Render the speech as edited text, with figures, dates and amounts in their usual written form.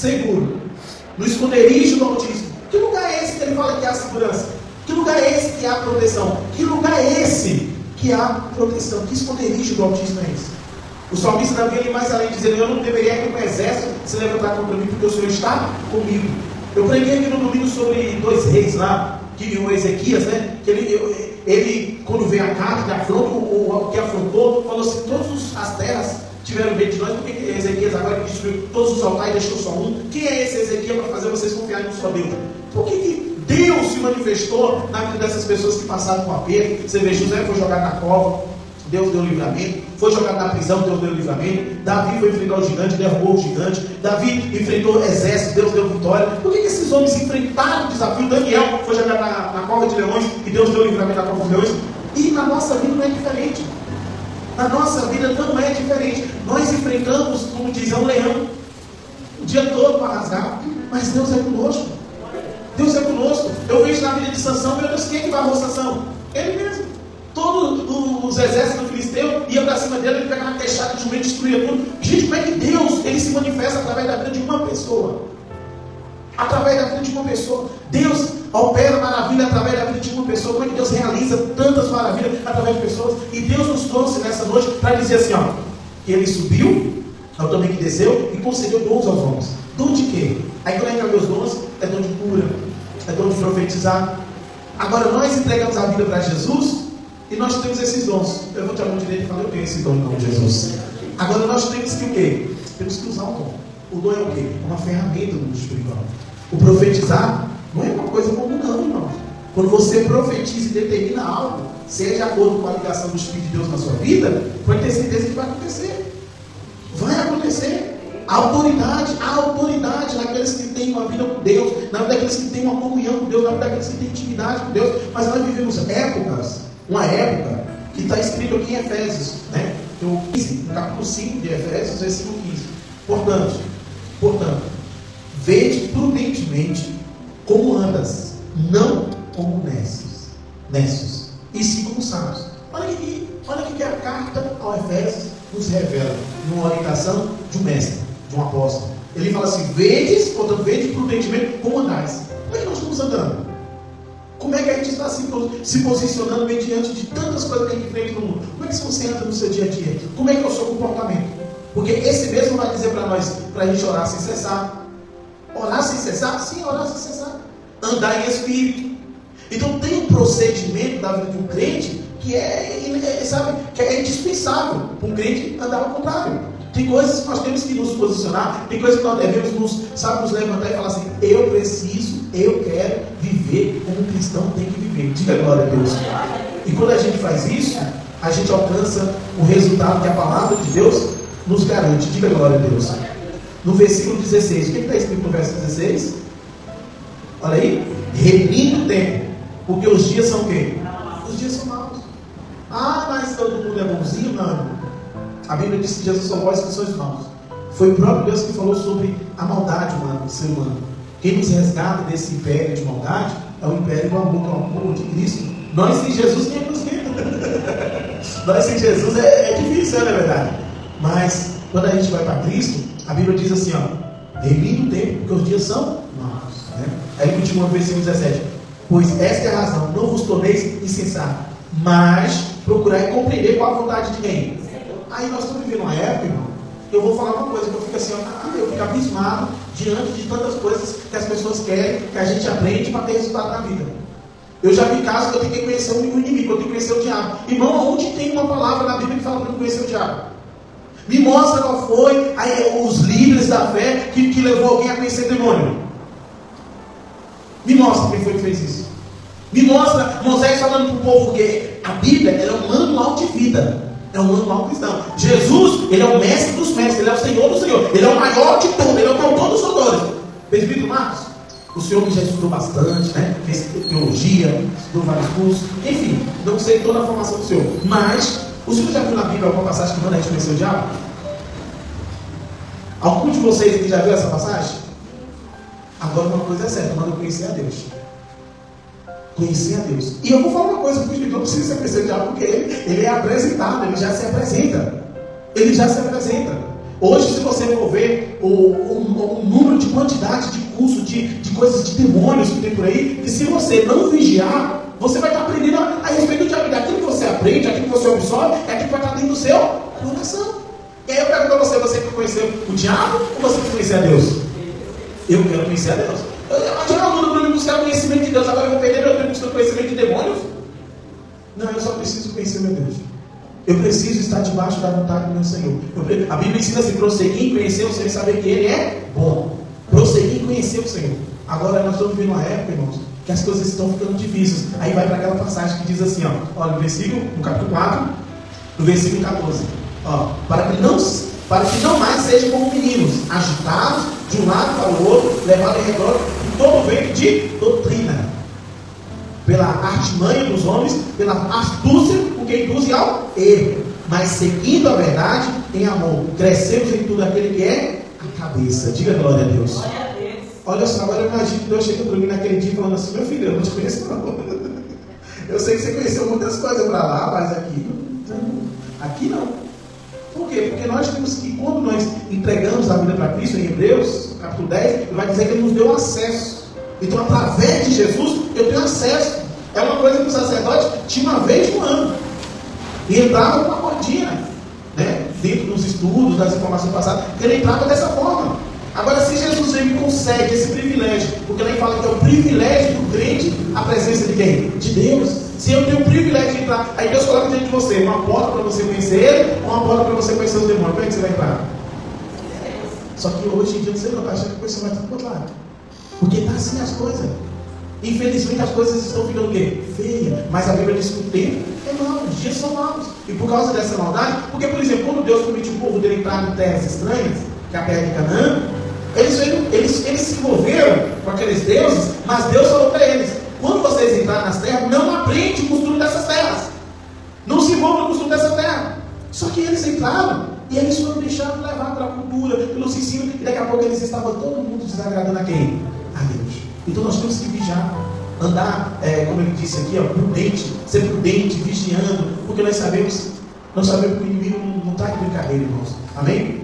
seguro, no esconderijo do Altíssimo. Que lugar é esse que ele fala que há segurança? Que lugar é esse que há proteção? Que lugar é esse que há proteção? Que esconderijo do Altíssimo é esse? O salmista Davi, ele mais além de dizer: eu não deveria que um exército se levantar contra mim, porque o Senhor está comigo. Eu preguei aqui no domingo sobre 2 reis lá, que o Ezequias, né? Que ele quando veio a carta de afronto, o que afrontou, falou assim: todas as terras tiveram medo de nós. Por que Ezequias agora que destruiu todos os altares e deixou só um? Quem é esse Ezequias para fazer vocês confiarem no só Deus? Por que Deus se manifestou na vida dessas pessoas que passaram com aperto? Você vê, José foi jogado na cova, Deus deu livramento. Foi jogado na prisão, Deus deu livramento. Davi foi enfrentar o gigante, derrubou o gigante. Davi enfrentou o exército, Deus deu vitória. Por que esses homens enfrentaram o desafio? Daniel foi jogado na cova de leões e Deus deu livramento na cova de leões. E na nossa vida não é diferente. Na nossa vida não é diferente. Nós enfrentamos, como diz, um leão o dia todo para rasgar, mas Deus é conosco. Deus é conosco. Eu vejo na vida de Sansão, meu Deus, quem é que barrou Sansão? Ele mesmo. Todos os exércitos do filisteu iam para cima dele, ele pegava uma queixada de jumento, destruía tudo. Gente, como é que Deus, ele se manifesta através da vida de uma pessoa? Através da vida de uma pessoa. Deus opera maravilha através da vida de uma pessoa. Como é que Deus realiza tantas maravilhas através de pessoas? E Deus nos trouxe nessa noite para dizer assim, ó, que ele subiu, eu também que desceu, e concedeu dons aos homens. Dom de quê? Aí quando a gente vai ver os dons, é dom de cura, é dom de profetizar. Agora nós entregamos a vida para Jesus, e nós temos esses dons. Eu vou te a mão direita e falar: eu tenho esse dom em nome de Jesus. Agora nós temos que o quê? Temos que usar o dom. O dom é o quê? É uma ferramenta do mundo espiritual. O profetizar não é uma coisa comum não, irmão. Quando você profetiza e determina algo, seja de acordo com a ligação do Espírito de Deus na sua vida, pode ter certeza que vai acontecer. Vai acontecer. A autoridade naqueles que têm uma vida com Deus, na vida daqueles que têm uma comunhão com Deus, na vida daqueles que têm intimidade com Deus. Mas nós vivemos uma época que está escrito aqui em Efésios, né? No capítulo 5 de Efésios, versículo 15. Portanto, vede prudentemente como andas, não como necios, e sim como sábios. Olha aqui que a carta ao Efésios nos revela, numa orientação de um mestre, de um apóstolo. Ele fala assim: vede prudentemente como andais. Como é que nós estamos andando? Como é que a gente está se posicionando mediante de tantas coisas que a gente enfrenta no mundo? Como é que você anda no seu dia a dia? Como é que é o seu comportamento? Porque esse mesmo vai dizer para nós, para a gente orar sem cessar. Orar sem cessar? Sim, orar sem cessar. Andar em espírito. Então tem um procedimento da vida de um crente que é indispensável para um crente andar ao contrário. Tem coisas que nós temos que nos posicionar, tem coisas que nós devemos nos levantar e falar assim: eu quero viver como um cristão tem que viver. Diga glória a Deus. E quando a gente faz isso, a gente alcança o resultado que a palavra de Deus nos garante. Diga glória a Deus. No versículo 16, o que está escrito no verso 16? Olha aí: reprime o tempo, porque os dias são o quê? Os dias são maus. Ah, mas todo mundo é bonzinho? Não. A Bíblia diz que Jesus são vós que sois maus. Foi o próprio Deus que falou sobre a maldade humana, do ser humano. Quem nos resgata desse império de maldade é o império do amor, que é o amor de Cristo. Nós sem Jesus, quem nos quer? Nós sem Jesus é difícil, não é verdade? Mas quando a gente vai para Cristo, a Bíblia diz assim, ó: reprime o tempo, porque os dias são maus. Né? Aí ele continua no versículo 17: pois esta é a razão, não vos torneis insensatos, mas procurai compreender qual a vontade de quem? Aí nós estamos vivendo uma época, irmão, que eu vou falar uma coisa que eu fico assim, eu fico abismado diante de tantas coisas que as pessoas querem, que a gente aprende para ter resultado na vida. Eu já vi casos que eu tenho que conhecer o inimigo, eu tenho que conhecer o diabo. Irmão, onde tem uma palavra na Bíblia que fala para eu conhecer o diabo? Me mostra qual foi os líderes da fé que levou alguém a conhecer o demônio. Me mostra quem foi que fez isso. Me mostra Moisés falando para o povo que a Bíblia é um manual de vida. É um manual cristão. Jesus, ele é o mestre dos mestres, ele é o Senhor do Senhor, ele é o maior de todos, ele é o autor dos autores. Presbítero Marcos, o senhor que já estudou bastante, né? Fez teologia, estudou vários cursos, enfim, não sei toda a formação do senhor, mas o senhor já viu na Bíblia alguma passagem que manda a gente conhecer o diabo? Algum de vocês aqui já viu essa passagem? Agora uma coisa é certa, manda conhecer a Deus. Conhecer a Deus. E eu vou falar uma coisa, porque o Espírito não precisa conhecer o diabo, porque ele é apresentado, ele já se apresenta. Ele já se apresenta. Hoje, se você for ver o número de quantidade de cursos, de coisas, de demônios que tem por aí, que se você não vigiar, você vai estar aprendendo a respeito do diabo. Aquilo que você aprende, aquilo que você absorve, é aquilo que vai estar dentro do seu coração. E aí eu pergunto a você, você quer conhecer o diabo ou você quer conhecer a Deus? Eu quero conhecer a Deus. Eu tinha uma luta para me buscar o conhecimento de Deus, agora eu vou perder meu tempo buscando conhecimento de demônios? Não, eu só preciso conhecer meu Deus. Eu preciso estar debaixo da vontade do meu Senhor. A Bíblia ensina assim, prosseguir em conhecer o Senhor e saber que Ele é bom. Prosseguir em conhecer o Senhor. Agora nós estamos vivendo uma época, irmãos, que as coisas estão ficando difíceis. Aí vai para aquela passagem que diz assim, ó, olha, no capítulo 4, no versículo 14. Ó, para que não mais sejam como meninos, agitados de um lado para o outro, levados em redor por todo vento de doutrina, pela artimanha dos homens, pela astúcia com que induzem ao erro, mas seguindo a verdade em amor, crescemos em tudo aquele que é a cabeça. Diga glória a Deus. Glória a Deus. Olha só, agora eu imagino que Deus chega para mim naquele dia falando assim, meu filho, eu não te conheço não. Eu sei que você conheceu muitas coisas para lá, mas aqui não. Por quê? Porque nós temos que, quando nós entregamos a vida para Cristo, em Hebreus, capítulo 10, ele vai dizer que Ele nos deu acesso. Então, através de Jesus, eu tenho acesso. É uma coisa que o sacerdote tinha uma vez no ano. E entrava com uma rotina, né? Dentro dos estudos, das informações passadas, que ele entrava dessa forma. Agora, se Jesus ele concede esse privilégio, porque ele fala que é o privilégio do crente, a presença de quem? De Deus. Se eu tenho o privilégio de entrar, aí Deus coloca diante de você uma porta para você conhecer Ele, ou uma porta para você conhecer os demônios. Como é que você vai entrar? Só que hoje em dia você não está achando que a pessoa vai para o outro lado. Porque está assim as coisas. Infelizmente as coisas estão ficando o quê? Feias. Mas a Bíblia diz que o tempo é mau, os dias são maus. E por causa dessa maldade, porque, por exemplo, quando Deus permitiu o povo dele entrar em terras estranhas, que é a terra de Canaã, eles se envolveram com aqueles deuses, mas Deus falou para eles: quando vocês entrarem nas terras, não aprende o costume dessas terras. Não se envolvam no costume dessa terra. Só que eles entraram e eles foram deixados levar pela cultura, pelos ensinos, e daqui a pouco eles estavam todo mundo desagradando a quem? A Deus. Então nós temos que vigiar, andar, como ele disse aqui, ó, prudente, ser prudente, vigiando, porque nós sabemos que o inimigo não está de brincadeira, irmãos. Amém?